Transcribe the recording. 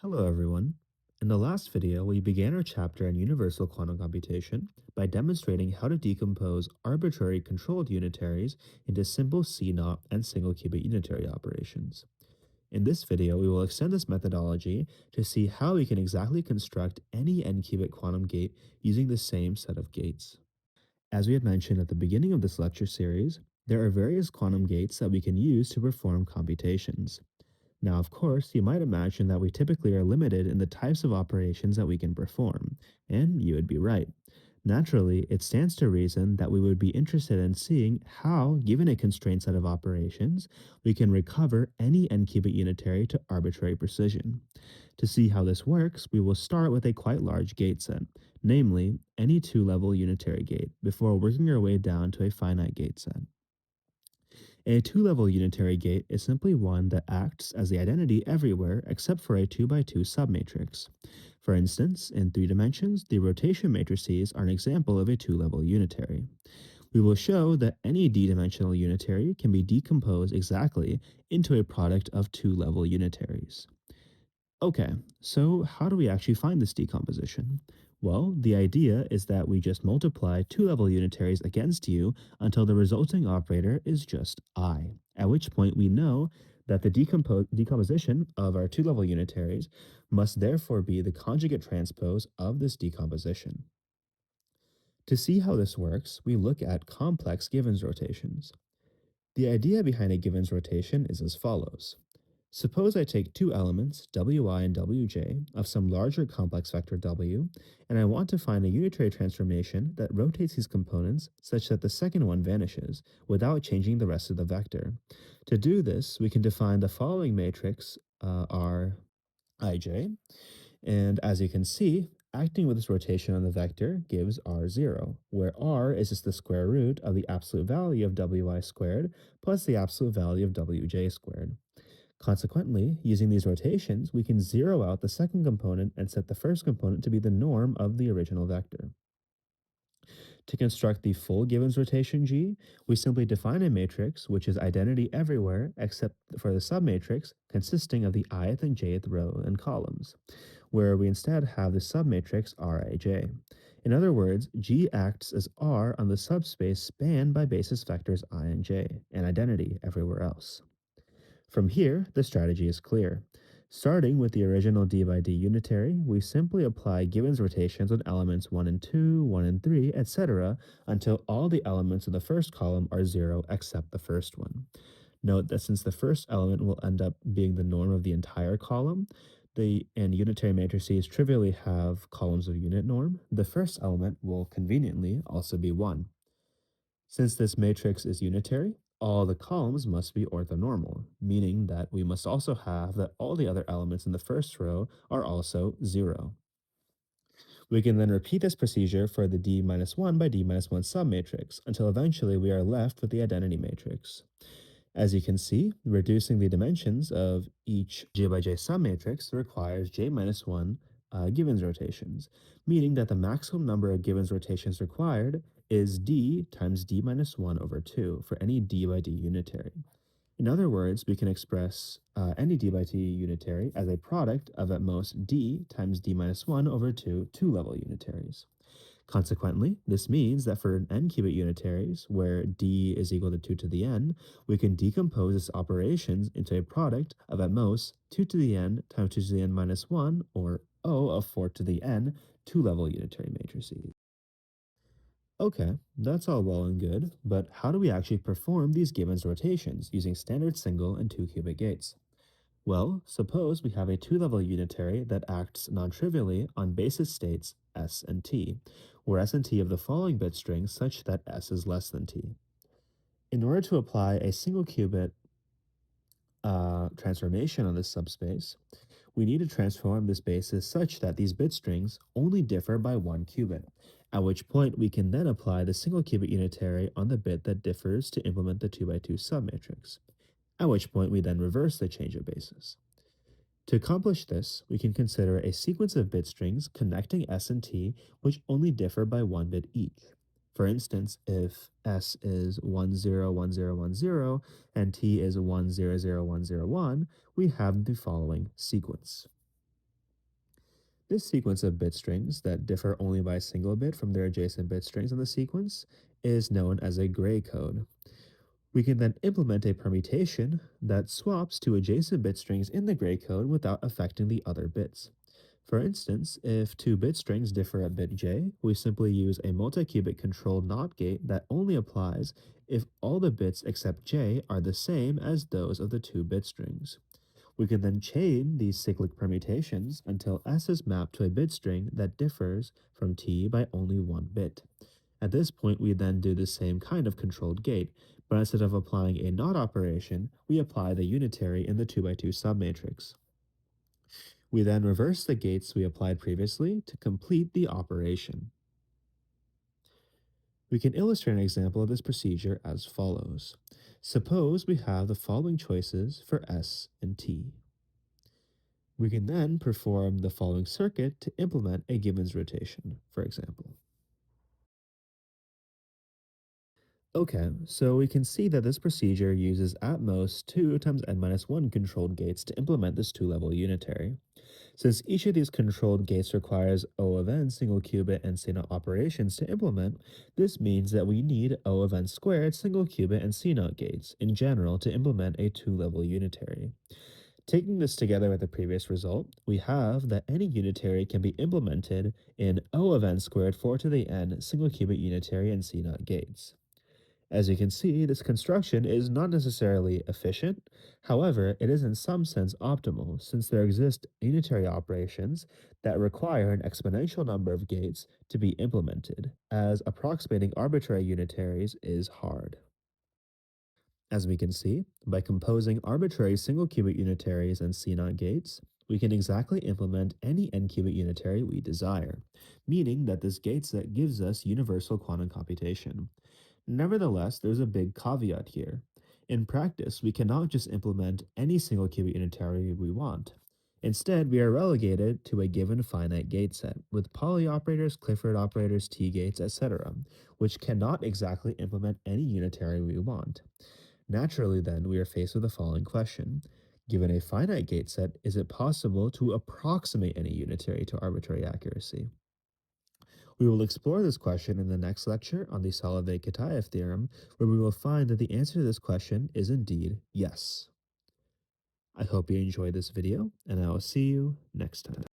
Hello, everyone. In the last video, we began our chapter on universal quantum computation by demonstrating how to decompose arbitrary controlled unitaries into simple CNOT and single-qubit unitary operations. In this video, we will extend this methodology to see how we can exactly construct any n-qubit quantum gate using the same set of gates. As we had mentioned at the beginning of this lecture series, there are various quantum gates that we can use to perform computations. Now, of course, you might imagine that we typically are limited in the types of operations that we can perform, and you would be right. Naturally, it stands to reason that we would be interested in seeing how, given a constrained set of operations, we can recover any n-qubit unitary to arbitrary precision. To see how this works, we will start with a quite large gate set, namely any two-level unitary gate, before working our way down to a finite gate set. A two-level unitary gate is simply one that acts as the identity everywhere except for a 2 by 2 submatrix. For instance, in 3 dimensions, the rotation matrices are an example of a two-level unitary. We will show that any d-dimensional unitary can be decomposed exactly into a product of two-level unitaries. Okay, so how do we actually find this decomposition? Well, the idea is that we just multiply two-level unitaries against u until the resulting operator is just I, at which point we know that the decomposition of our two-level unitaries must therefore be the conjugate transpose of this decomposition. To see how this works, we look at complex Givens rotations. The idea behind a Givens rotation is as follows. Suppose I take two elements, wi and wj, of some larger complex vector w, and I want to find a unitary transformation that rotates these components such that the second one vanishes without changing the rest of the vector. To do this, we can define the following matrix Rij, and as you can see, acting with this rotation on the vector gives R0, where R is just the square root of the absolute value of wi squared plus the absolute value of wj squared. Consequently, using these rotations, we can zero out the second component and set the first component to be the norm of the original vector. To construct the full Givens rotation G, we simply define a matrix which is identity everywhere except for the submatrix consisting of the ith and jth row and columns, where we instead have the submatrix Rij. In other words, G acts as R on the subspace spanned by basis vectors I and j, and identity everywhere else. From here, the strategy is clear. Starting with the original d by d unitary, we simply apply Givens rotations on elements 1 and 2, 1 and 3, etc., until all the elements of the first column are 0 except the first one. Note that since the first element will end up being the norm of the entire column, and unitary matrices trivially have columns of unit norm, the first element will conveniently also be 1. Since this matrix is unitary, all the columns must be orthonormal, meaning that we must also have that all the other elements in the first row are also 0. We can then repeat this procedure for the d minus 1 by d minus 1 submatrix until eventually we are left with the identity matrix. As you can see, reducing the dimensions of each j by j submatrix requires j minus 1 Givens rotations, meaning that the maximum number of Givens rotations required is d times d minus 1 over 2 for any d by d unitary. In other words, we can express any d by d unitary as a product of at most d times d minus 1 over 2 two-level unitaries. Consequently, this means that for n-qubit unitaries, where d is equal to 2 to the n, we can decompose its operations into a product of at most 2 to the n times 2 to the n minus 1, or O of 4 to the n, two-level unitary matrices. Okay, that's all well and good, but how do we actually perform these Givens rotations using standard single and two-qubit gates? Well, suppose we have a two-level unitary that acts non-trivially on basis states s and t, where s and t have the following bit strings such that s is less than t. In order to apply a single-qubit transformation on this subspace, we need to transform this basis such that these bit strings only differ by 1 qubit, at which point we can then apply the single-qubit unitary on the bit that differs to implement the 2 by 2 submatrix, at which point we then reverse the change of basis. To accomplish this, we can consider a sequence of bit strings connecting s and t which only differ by 1 bit each. For instance, if s is 101010 and t is 100101, we have the following sequence. This sequence of bit strings that differ only by a single bit from their adjacent bit strings in the sequence is known as a gray code. We can then implement a permutation that swaps two adjacent bit strings in the gray code without affecting the other bits. For instance, if two bit strings differ at bit j, we simply use a multi-qubit controlled NOT gate that only applies if all the bits except j are the same as those of the two bit strings. We can then chain these cyclic permutations until S is mapped to a bit string that differs from T by only one bit. At this point, we then do the same kind of controlled gate, but instead of applying a NOT operation, we apply the unitary in the 2 by 2 submatrix. We then reverse the gates we applied previously to complete the operation. We can illustrate an example of this procedure as follows. Suppose we have the following choices for S and T. We can then perform the following circuit to implement a Gibbons rotation, for example. Okay, so we can see that this procedure uses at most 2 times n minus 1 controlled gates to implement this two-level unitary. Since each of these controlled gates requires O of n single qubit and CNOT operations to implement, this means that we need O of n squared single qubit and CNOT gates in general to implement a two-level unitary. Taking this together with the previous result, we have that any unitary can be implemented in O of n squared 4 to the n single qubit unitary and CNOT gates. As you can see, this construction is not necessarily efficient. However, it is in some sense optimal, since there exist unitary operations that require an exponential number of gates to be implemented, as approximating arbitrary unitaries is hard. As we can see, by composing arbitrary single-qubit unitaries and CNOT gates, we can exactly implement any n-qubit unitary we desire, meaning that this gate set gives us universal quantum computation. Nevertheless, there's a big caveat here. In practice, we cannot just implement any single qubit unitary we want. Instead, we are relegated to a given finite gate set, with Pauli operators, Clifford operators, T-gates, etc., which cannot exactly implement any unitary we want. Naturally, then, we are faced with the following question. Given a finite gate set, is it possible to approximate any unitary to arbitrary accuracy? We will explore this question in the next lecture on the Solovay-Kitaev Theorem, where we will find that the answer to this question is indeed yes. I hope you enjoyed this video, and I will see you next time.